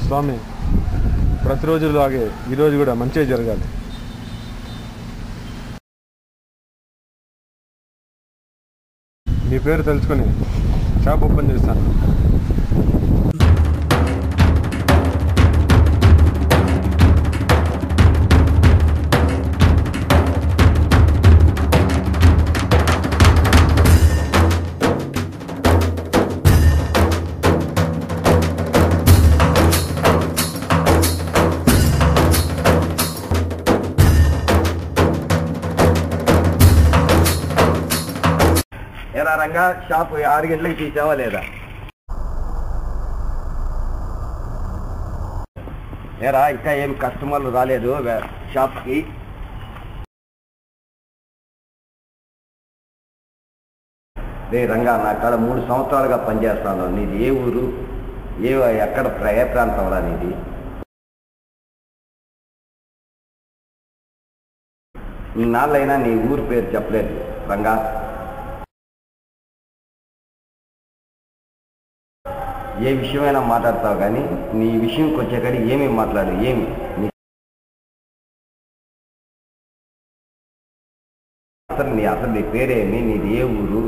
స్వామి ప్రతిరోజులాగే ఈరోజు కూడా మంచిగా జరగాలి. మీ పేరు తెలుసుకొని షాప్ ఓపెన్ చేస్తాను. ఎలా రంగా షాప్ 6 గంటలకు తీసావా లేదా? ఏరా ఇంకా ఏం కస్టమర్లు రాలేదు షాప్కి? రే రంగా, నా కాడ 3 సంవత్సరాలుగా పనిచేస్తాను. నీది ఏ ఊరు, ఎక్కడ ఏ ప్రాంతం రా నీది? నాళ్ళైనా నీ ఊరు పేరు చెప్పలేదు రంగా. ఏ విషయమైనా మాట్లాడతావు కానీ నీ విషయంకి వచ్చేకాడికి ఏమి మాట్లాడు. ఏమి అసలు నీ పేరేమి, నీది ఏ ఊరు,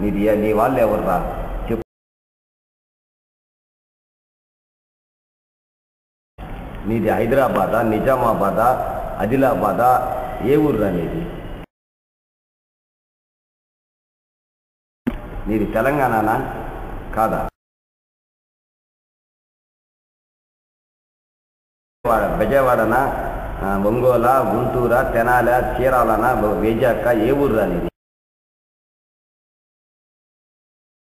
నీ వాళ్ళు ఎవర్రా చెప్పు. నీది హైదరాబాదా, నిజామాబాదా, ఆదిలాబాదా, ఏ ఊర్రా నీది? నీది తెలంగాణనా కాదా? బెజవాడనా, ఒంగోల, గుంటూరా, తెనాల, చీరాలనా, వైజాగ్, ఏ ఊర్రా నీది?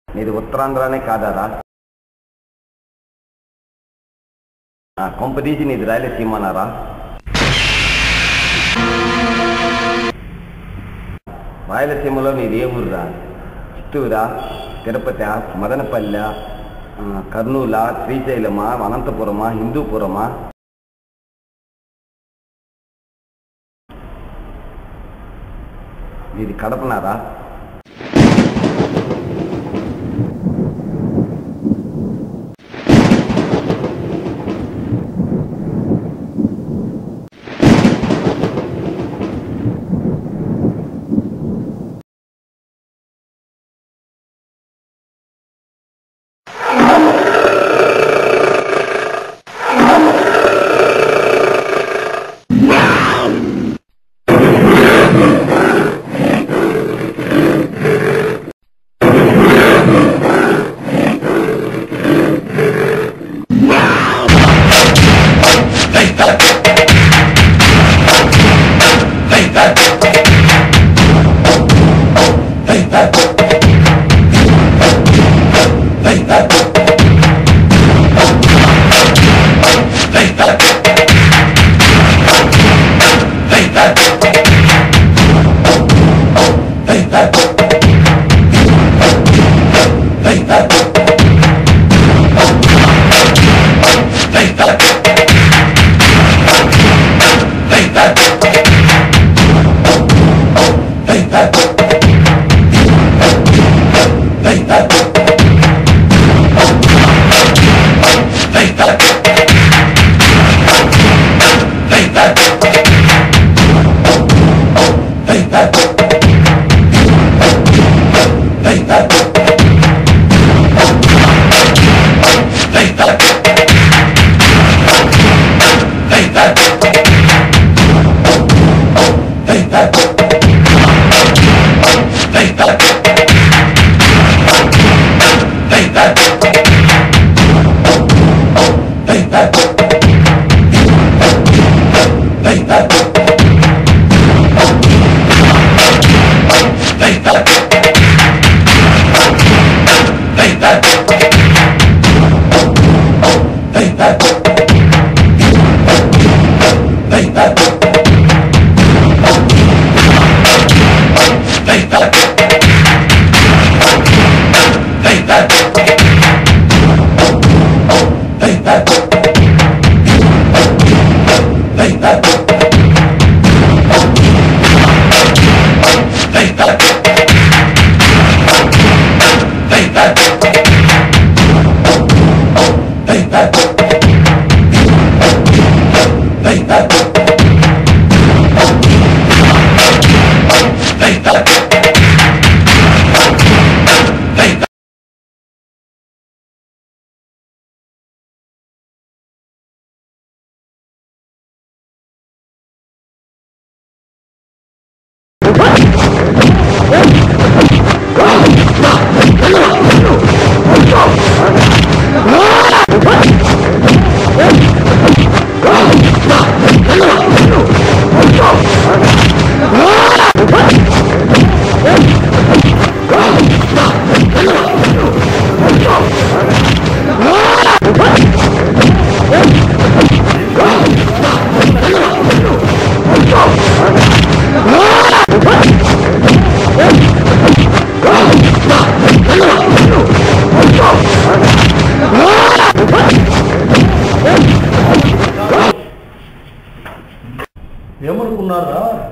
నీది ఉత్తరాంధ్రనే కాదారా? కొంపదీసి నీది రాయలసీమనారా? రాయలసీమలో నీది ఏ ఊర్రా? చిత్తూరా, తిరుపతి, మదనపల్లె, కర్నూలా, శ్రీశైలమా, అనంతపురమా, హిందూపురమా? ఇది కడపనారా?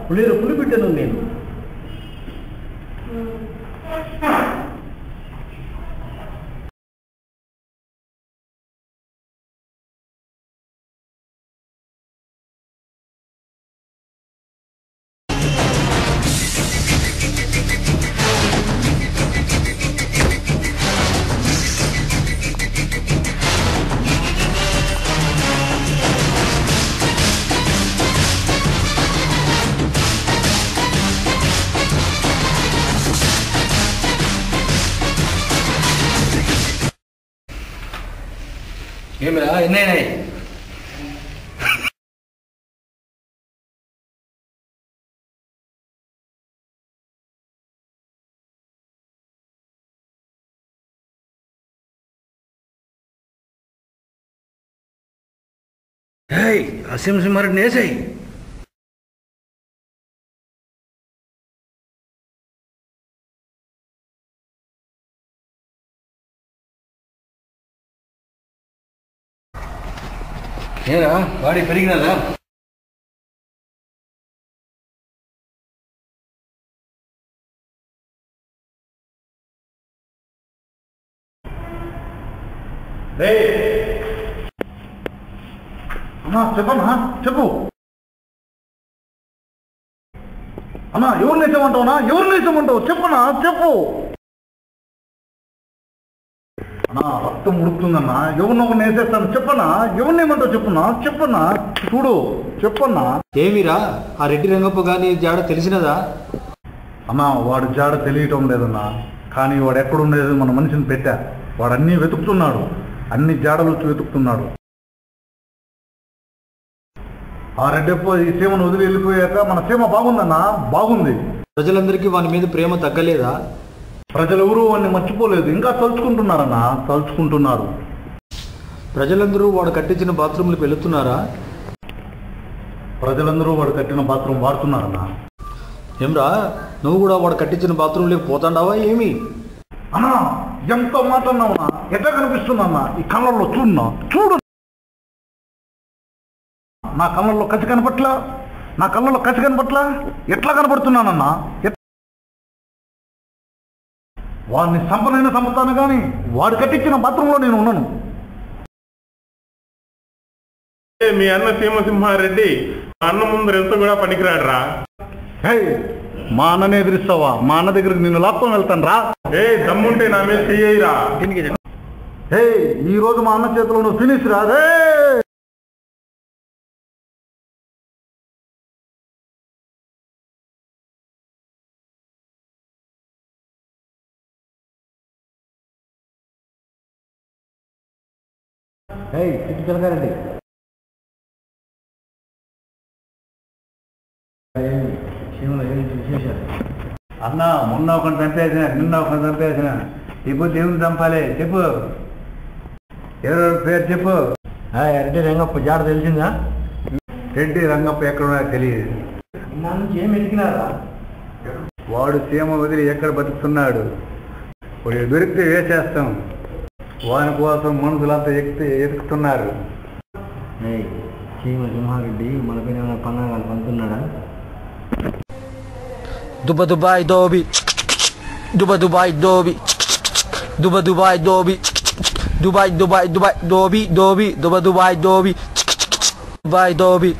పులి బిడ్డను నేను. ఏమిరా ఎన్నైనాయి? అసింసింహారెడ్డి వేసాయి. ఏరా వాడి పెరిగినదా? అన్నా చెప్పన్నా చెప్పు. అన్నా ఎవరు నేర్చమంటావునా? ఎవరు నేర్చమంటావు? చెప్పనా చెప్పు. అన్నా రక్తం ఉడుకుతుందన్నా. ఎవరినొకరు నేసేస్తాను చెప్పనా? ఎవరిని ఏమంటావు చెప్పున్నా? చెప్పన్నా చూడు చెప్పన్నా. ఏమిరా ఆ రెడ్డి రంగప్ప గాని జాడ తెలిసినదా? అన్నా వాడు జాడ తెలియటం లేదన్నా. కానీ వాడు ఎక్కడుండేది మన మనిషిని పెట్టా. వాడు అన్నీ వెతుకుతున్నాడు. అన్ని జాడలు వెతుకుతున్నాడు. ఆ రెడ్డప్ప ఈ సీమను వదిలి వెళ్ళిపోయాక మన సీమ బాగుందన్నా. బాగుంది. ప్రజలందరికీ వాని మీద ప్రేమ తగ్గలేదా? ప్రజలెవరూ వాడిని మర్చిపోలేదు. ఇంకా తలుచుకుంటున్నారన్నా. తలుచుకుంటున్నారు. ప్రజలందరూ వాడు కట్టించిన బాత్రూంలకు వెళుతున్నారా? ప్రజలందరూ వాడు కట్టిన బాత్రూమ్ వాడుతున్నారన్నా. ఏమ్రా నువ్వు కూడా వాడు కట్టించిన బాత్రూంలోకి పోతాండావా ఏమి? అన్నా ఎంత మాట అన్నావునా? ఎట్లా కనిపిస్తుందన్నా? ఈ కళ్ళల్లో చూడున్నా. చూడు నా కళ్ళల్లో కసి కనపట్లా. నా కళ్ళల్లో కసి కనపట్లా. ఎట్లా కనపడుతున్నానన్నా? వాడిని సంపనైనా చంపుతాను కానీ వాడు కట్టించిన బాత్రూంలో నేను ఉన్నాను. మీ అన్న సీమసింహారెడ్డి అన్న ముందర ఎంత కూడా పనికిరాడరా. హే మా అన్ననే ఎదిరిస్తావా? మా అన్న దగ్గరికి నిన్ను లాక్కొని వెళ్తాను రా. దమ్ముంటే నా మీద చెయ్యరా. హే ఈ రోజు మా అన్న చేతిలో నువ్వు ఫినిష్ రా. రే చిలకారెడ్డి అన్న మొన్న ఒకటి చంపేసిన, నిన్న ఒకటి చంపేసిన. ఇప్పుడు దేవుని చంపాలి. చెప్పు ఎవరు పేరు చెప్పు. రెడ్డి రంగప్ప జాడ తెలిసిందా? రెడ్డి రంగప్ప ఎక్కడున్నా తెలియదు. నా నుంచి ఏమి ఎదిగినారా? వాడు సీమ వదిలి ఎక్కడ బతుకుతున్నాడు. వాడు దొరికితే వేసేస్తాం. వాని కోసం మనుషులంతా ఎతుకుతున్నారు. సింహారెడ్డి మన పైన ఏమైనా పన్నాగాలు పంతున్నాడా? Dubai dhobi Dubai dhobi Dubai dhobi Dubai dhobi Dubai dhobi.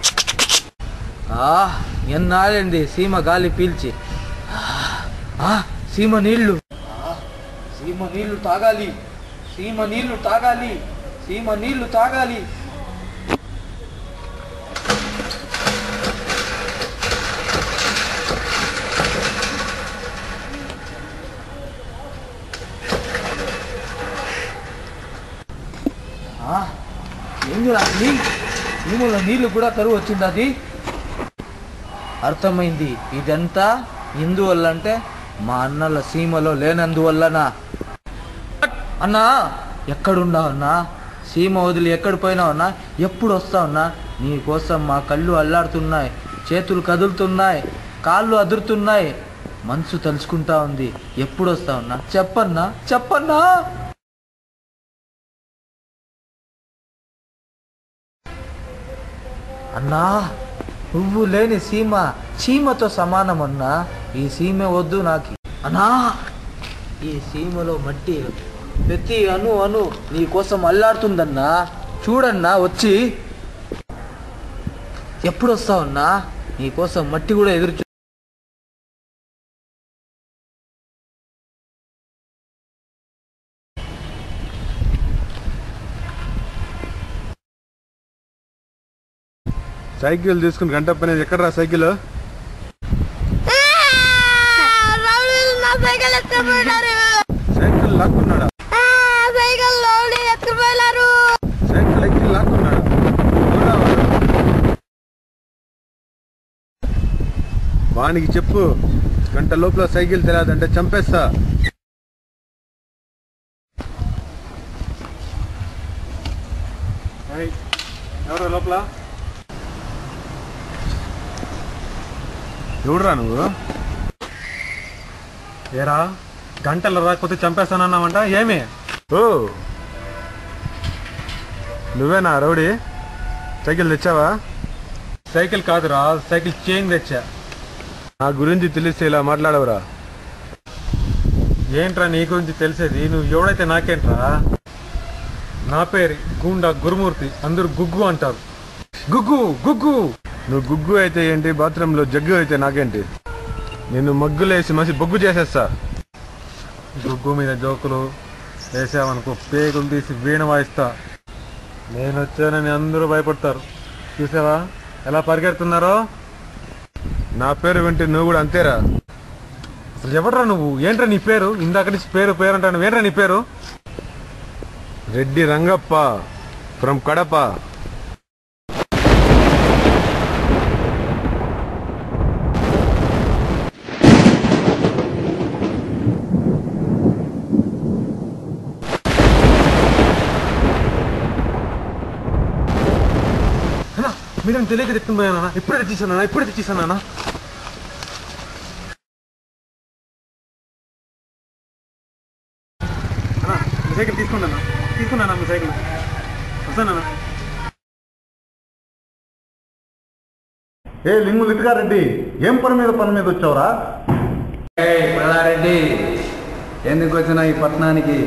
ఎన్నాళ్ళండి సీమ గాలి పీల్చి. సీమ నీళ్లు తాగాలి. సీమ నీళ్లు తాగాలి. ఏందిరా సీమలో నీళ్లు కూడా కరువు వచ్చింది. అది అర్థమైంది. ఇదంతా ఎందువల్ల అంటే మా అన్నల సీమలో లేనందువల్లనా? అన్నా ఎక్కడున్నావు అన్నా? సీమ వదిలి ఎక్కడ పోయినావన్నా? ఎప్పుడు వస్తావన్నా? నీకోసం మా కళ్ళు అల్లాడుతున్నాయి, చేతులు కదులుతున్నాయి, కాళ్ళు అదురుతున్నాయి, మనసు తలుచుకుంటా ఉంది. ఎప్పుడు వస్తావన్నా? చెప్పన్నా. అన్నా నువ్వు లేని సీమ చీమతో సమానమన్నా. ఈ సీమ వద్దు నాకు అన్నా. ఈ సీమలో మట్టి ప్రతి అను అను నీ కోసం అల్లాడుతుందన్నా. చూడన్నా వచ్చి ఎప్పుడు వస్తావన్నా? నీ కోసం మట్టి కూడా ఎదురు సైకిల్ తీసుకుని గంట పని ఎక్కడరా సైకిల్? సైకిల్ లాక్కున్నాడా? సైకిల్ ఎక్కి లాక్కున్నాడా? వానికి చెప్పు, గంట లోపల సైకిల్ తెలియదంటే చంపేస్తా. ఎవరు లోపల? ఎవడురా నువ్వు? ఏరా గంటలు రాకపోతే చంపేస్తానన్నావంట, ఏమి? ఓ నువ్వేనా రౌడీ? సైకిల్ తెచ్చావా? సైకిల్ కాదురా, సైకిల్ చైన్ తెచ్చా. నా గురించి తెలిస్తే ఇలా మాట్లాడవురా? ఏంట్రా నీ గురించి తెలిసేది? నువ్వు ఎవడైతే నాకేంట్రా? నా పేరు గూండా గురుమూర్తి, అందరూ గుగ్గు అంటారు. గుగ్గు గుగ్గు. నువ్వు గుగ్గు అయితే ఏంటి, బాత్రూంలో జగ్గు అయితే నాకేంటి? నిన్ను మగ్గులేసి మసి బొగ్గు చేసేస్తా. గుగ్గు మీద జోకులు వేసావనుకో పేగులు తీసి వీణ వాయిస్తా. నేను వచ్చానని అందరూ భయపడతారు. చూసావా ఎలా పరిగెడుతున్నారో? నా పేరు వింటే నువ్వు కూడా అంతేరా? అసలు ఎవడ్రా నువ్వు? ఏంట్రా నీ పేరు? ఇందాక నుంచి పేరు పేరు అంటాను. ఏంట్రా నీ పేరు? రెడ్డి రంగప్ప ఫ్రమ్ కడప. మీరేం తెలియక తెచ్చుకున్నానా? ఇప్పుడే తెచ్చేసానా? మీ సైకిల్ తీసుకున్నానా? మీ సైకిల్ వస్తానా? ఏ లింగు లిటికారెడ్డి, ఏం పని మీద వచ్చావురా? పుల్లారెడ్డి, ఎందుకు వచ్చినా ఈ పట్టణానికి?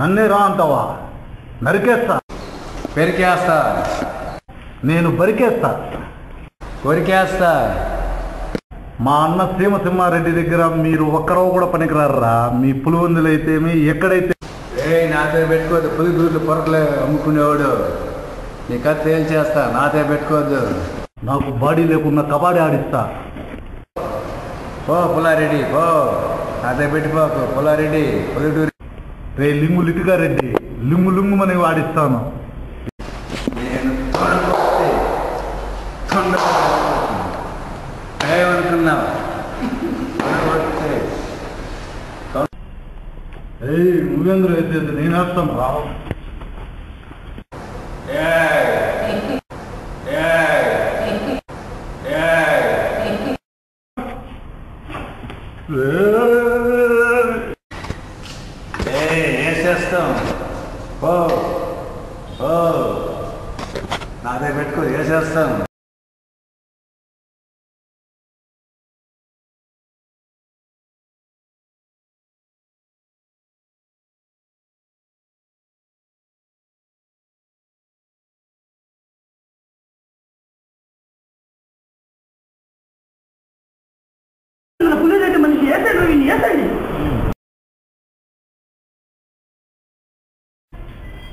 నన్నే రా అంటావా? నరికేస్తా, పెరికేస్తా, నేను బరికేస్తా, కొరికేస్తా. మా అన్న సీమసింహారెడ్డి దగ్గర మీరు ఒక్కరో కూడా పనికిరారా. మీ పులివెందులైతేమి ఎక్కడైతే. నాతో పెట్టుకోవద్దు, పులిగూర్లు పొరకలే అమ్ముకునేవాడు. నీ కథ తేల్చేస్తా, నాతో పెట్టుకోవద్దు. నాకు బాడీ లేకున్నా కబాడీ ఆడిస్తా. పో పుల్లారెడ్డి పో, నాతో పెట్టిపోకు పుల్లారెడ్డి. పొద్దుటూరి రే లింగు లిటికారెడ్డి, లింగుమని ఆడిస్తాను. ఏమనుకున్నావు? నువ్వెందుకు అయితే నేను వేస్తాను రా. వేసేస్తాం. నాతో పెట్టుకో, వేసేస్తాం. పులిరెడ్డి మనిషి వేసండి.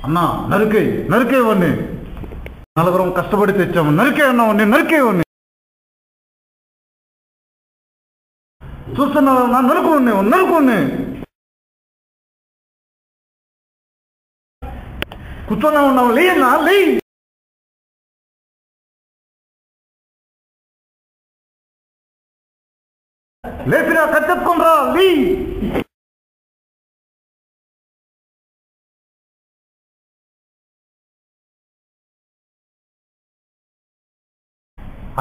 అన్నా నరికేవాడిని. నలుగురం కష్టపడి తెచ్చాము. నరికేయన్నావాడిని, నరికేవాడిని. చూస్తున్నావా? నా నరుకోండి. కూర్చొని ఉన్నావు, లేయన్నా లేయి. లేపిరా, కట్టెత్తుకుని రా, లీ.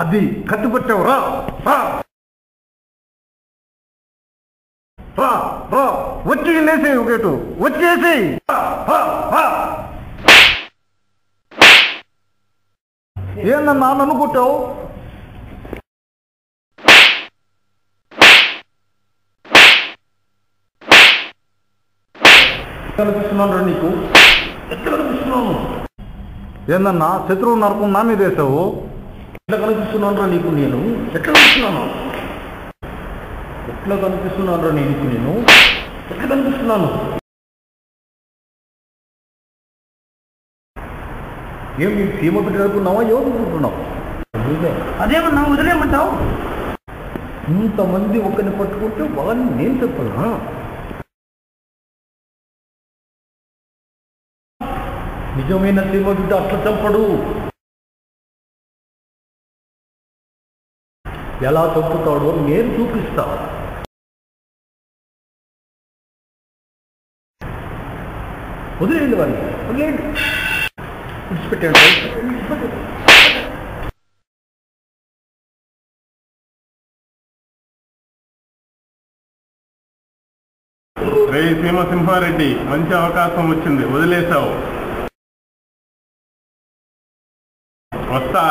అది కత్తి పట్టావు, రా వచ్చి లేసేయి, ఒకటి వచ్చేసి ఏందన్నా నన్ను కొట్టావు? కనిపిస్తున్నాను రా నీకు, ఎట్లా కనిపిస్తున్నాను? ఏందన్నా శత్రువు నరకం నా మీద వేసావు? ఎట్లా కనిపిస్తున్నాను రా నీకు నేను? ఎట్లా కనిపిస్తున్నాను? ఎట్లా కనిపిస్తున్నాను రా నీకు నేను? ఎట్లా కనిపిస్తున్నాను? ఏం నీ సీమ పెట్టాడుకున్నావా? ఎవరు అనుకుంటున్నావు? అదేమన్నా వదిలేయమంటావు? ఇంతమంది ఒకరిని పట్టుకుంటే వాళ్ళని నేను చెప్పనా? నిజమైన సీమ బిడ్డ అట్లా చంపడు. ఎలా చంపుతాడో నేను చూపిస్తా. వదిలేయండి వాడిని, వదిలేయండి, విడిచిపెట్టండి. రే సీమసింహారెడ్డి, మంచి అవకాశం వచ్చింది, వదిలేశావు. వస్తా.